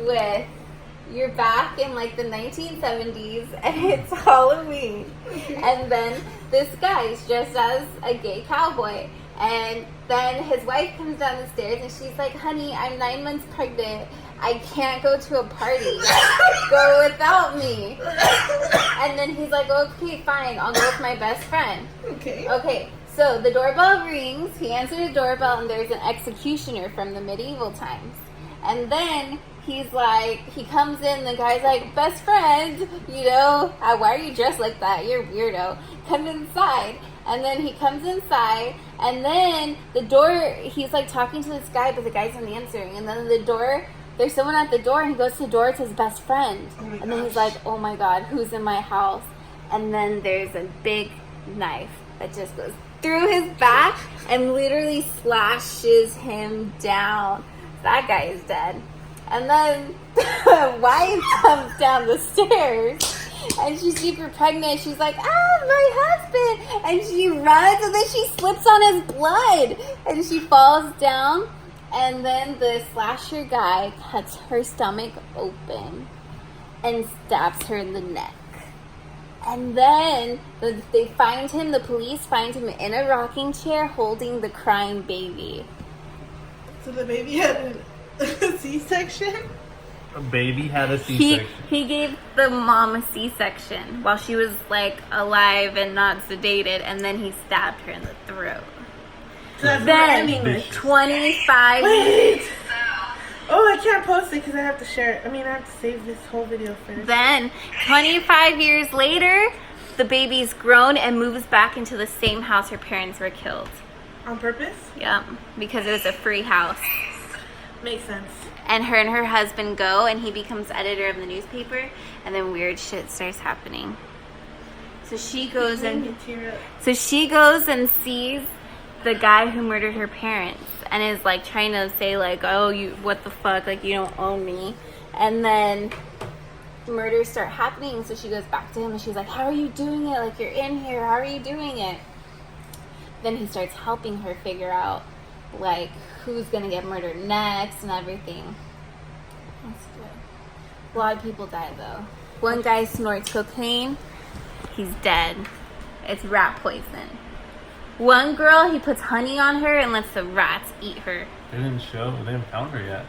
with you're back in like the 1970s and it's Halloween. And then this guy is dressed as a gay cowboy. And then his wife comes down the stairs and she's like, honey, I'm 9 months pregnant. I can't go to a party. Go without me. And then he's like, okay, fine. I'll go with my best friend. Okay. So the doorbell rings. He answers the doorbell and there's an executioner from the medieval times. And then he's like, he comes in, the guy's like, best friend, you know, why are you dressed like that? You're a weirdo. Come inside. And then he comes inside, and then the door, he's like talking to this guy, but the guy's not answering. And then the door, there's someone at the door, and he goes to the door, it's his best friend. And then he's like, oh my God, who's in my house? And then there's a big knife that just goes through his back and literally slashes him down. That guy is dead. And then the wife comes down the stairs and she's super pregnant. She's like, my husband. And she runs and then she slips on his blood and she falls down. And then the slasher guy cuts her stomach open and stabs her in the neck. And then they find him, the police find him in a rocking chair holding the crying baby. So the baby had a C-section? A baby had a C-section. He gave the mom a C-section while she was like alive and not sedated, and then he stabbed her in the throat. Then 25 Wait! Oh, I can't post it because I have to share it. I have to save this whole video first. Then 25 years later, the baby's grown and moves back into the same house her parents were killed. On purpose? Yep, because it was a free house. Makes sense. And her husband go, and he becomes editor of the newspaper, and then weird shit starts happening. So she goes and sees the guy who murdered her parents, and is like trying to say like, oh, you, what the fuck, like you don't own me. And then murders start happening, so she goes back to him and she's like, how are you doing it? Like, you're in here, how are you doing it? Then he starts helping her figure out like who's gonna get murdered next and everything. That's good. A lot of people die though. One guy snorts cocaine, he's dead. It's rat poison. One girl, he puts honey on her and lets the rats eat her. They didn't found her yet.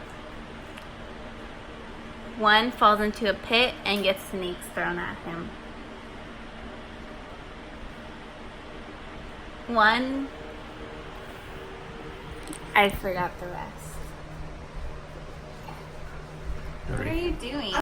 One falls into a pit and gets snakes thrown at him. One, I forgot the rest. What are you doing?